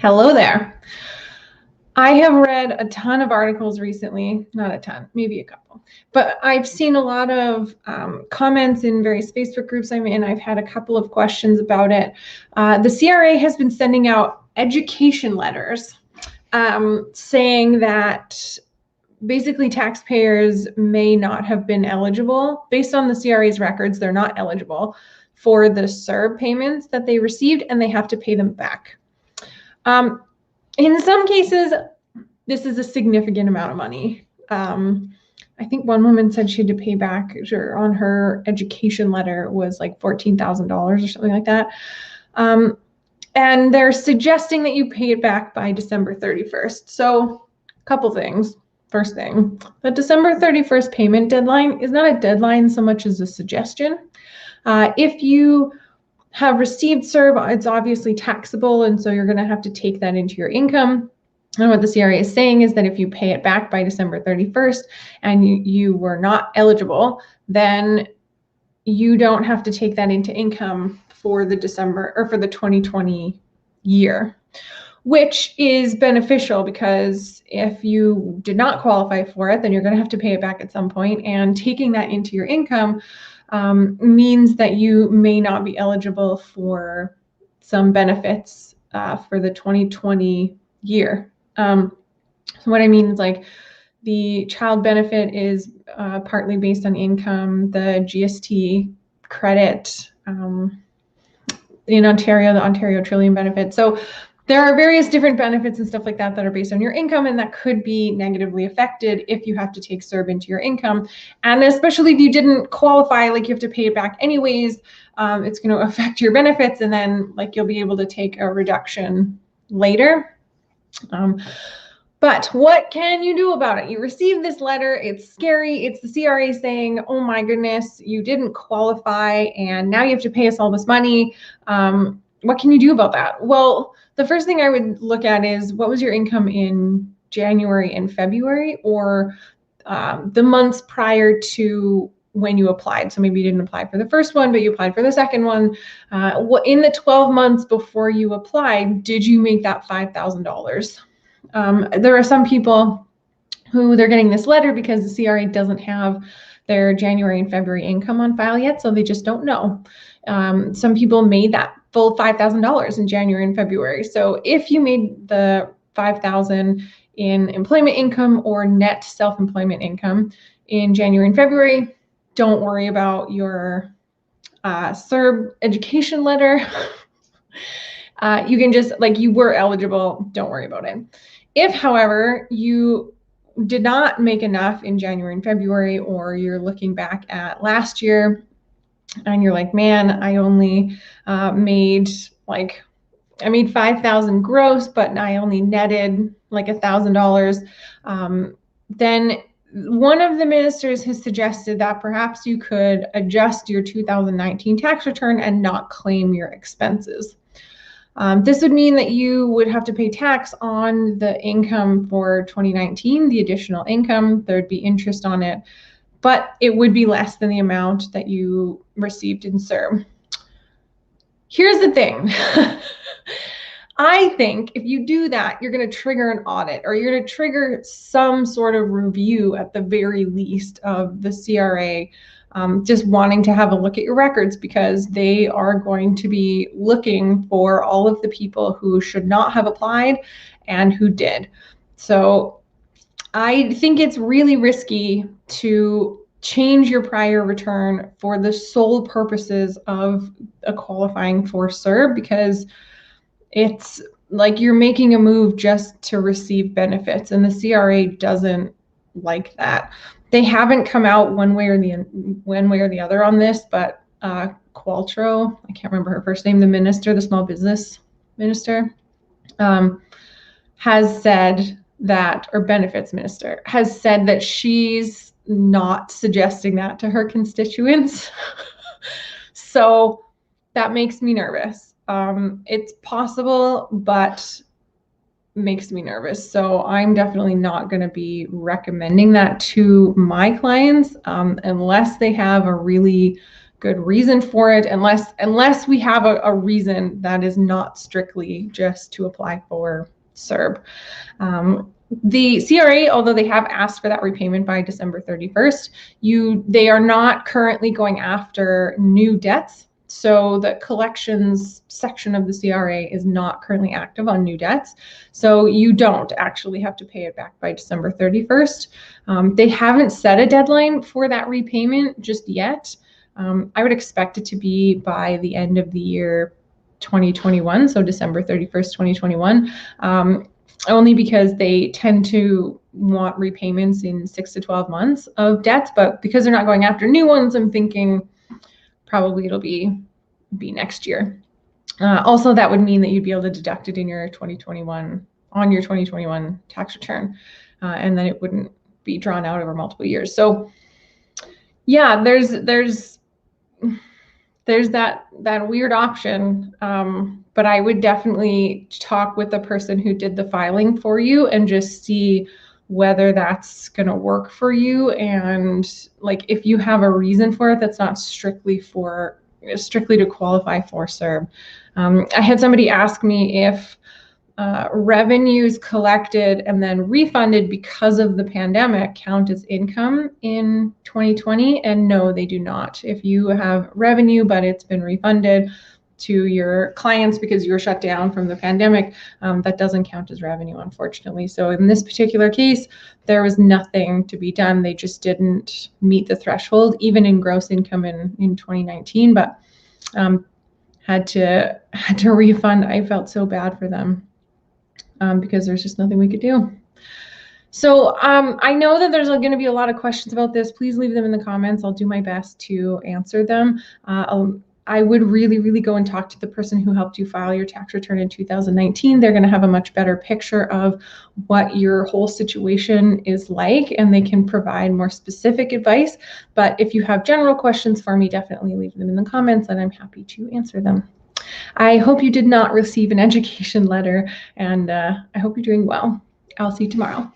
Hello there. I have read a ton of articles recently, not a ton, maybe a couple, but I've seen a lot of comments in various Facebook groups I'm in. I've had a couple of questions about it. The CRA has been sending out education letters saying that basically taxpayers may not have been eligible. Based on the CRA's records, they're not eligible for the CERB payments that they received, and they have to pay them back. In some cases, this is a significant amount of money. I think one woman said she had to pay back on her education letter was like $14,000 or something like that. And they're suggesting that you pay it back by December 31st. So a couple things. First thing, the December 31st payment deadline is not a deadline so much as a suggestion. If you have received CERB, it's obviously taxable, and so you're going to have to take that into your income. And what the CRA is saying is that if you pay it back by December 31st and you were not eligible, then you don't have to take that into income for the December or for the 2020 year, which is beneficial because if you did not qualify for it, then you're going to have to pay it back at some point, and taking that into your income means that you may not be eligible for some benefits for the 2020 year. So what I mean is, like, the child benefit is partly based on income, the GST credit in Ontario, the Ontario Trillium benefit. So there are various different benefits and stuff like that that are based on your income, and that could be negatively affected if you have to take CERB into your income. And especially if you didn't qualify, like you have to pay it back anyways, it's going to affect your benefits, and then like you'll be able to take a reduction later. But what can you do about it? You receive this letter, it's scary, it's the CRA saying, oh my goodness, you didn't qualify and now you have to pay us all this money. What can you do about that? Well, the first thing I would look at is, what was your income in January and February, or the months prior to when you applied? So maybe you didn't apply for the first one, but you applied for the second one. In the 12 months before you applied, did you make that $5,000? There are some people who they're getting this letter because the CRA doesn't have their January and February income on file yet, so they just don't know. Some people made that full $5,000 in January and February. So if you made the $5,000 in employment income or net self-employment income in January and February, don't worry about your CERB education letter. You can just, like, you were eligible, don't worry about it. If, however, you did not make enough in January and February, or you're looking back at last year and you're like, man, I only made 5,000 gross, but I only netted like $1,000, then one of the ministers has suggested that perhaps you could adjust your 2019 tax return and not claim your expenses. This would mean that you would have to pay tax on the income for 2019, the additional income. There'd be interest on it, but it would be less than the amount that you received in CERB. Here's the thing. I think if you do that, you're going to trigger an audit, or you're going to trigger some sort of review at the very least of the CRA, just wanting to have a look at your records, because they are going to be looking for all of the people who should not have applied and who did. So I think it's really risky to change your prior return for the sole purposes of qualifying for CERB, because it's like you're making a move just to receive benefits, and the CRA doesn't like that. They haven't come out one way or the other on this, but Qualtrough, I can't remember her first name, the small business minister, has said that, or benefits minister, has said that she's not suggesting that to her constituents. So that makes me nervous. It's possible, but makes me nervous. So I'm definitely not going to be recommending that to my clients unless they have a really good reason for it, unless we have a reason that is not strictly just to apply for CERB. The CRA, although they have asked for that repayment by December 31st, they are not currently going after new debts. So the collections section of the CRA is not currently active on new debts. So you don't actually have to pay it back by December 31st. They haven't set a deadline for that repayment just yet. I would expect it to be by the end of the year 2021, so December 31st, 2021. Only because they tend to want repayments in 6 to 12 months of debts, but because they're not going after new ones, I'm thinking probably it'll be next year. Also, that would mean that you'd be able to deduct it in your 2021 tax return, and then it wouldn't be drawn out over multiple years. So, yeah, there's that weird option, but I would definitely talk with the person who did the filing for you and just see whether that's going to work for you, and like if you have a reason for it that's not strictly to qualify for CERB. I had somebody ask me if revenues collected and then refunded because of the pandemic count as income in 2020, and no, they do not. If you have revenue but it's been refunded to your clients because you were shut down from the pandemic, that doesn't count as revenue, unfortunately. So in this particular case, there was nothing to be done. They just didn't meet the threshold, even in gross income in 2019, but had to refund. I felt so bad for them. Because there's just nothing we could do. So I know that there's going to be a lot of questions about this. Please leave them in the comments. I'll do my best to answer them. I would really go and talk to the person who helped you file your tax return in 2019. They're going to have a much better picture of what your whole situation is like, and they can provide more specific advice. But if you have general questions for me, definitely leave them in the comments and I'm happy to answer them. I hope you did not receive an education letter, and I hope you're doing well. I'll see you tomorrow.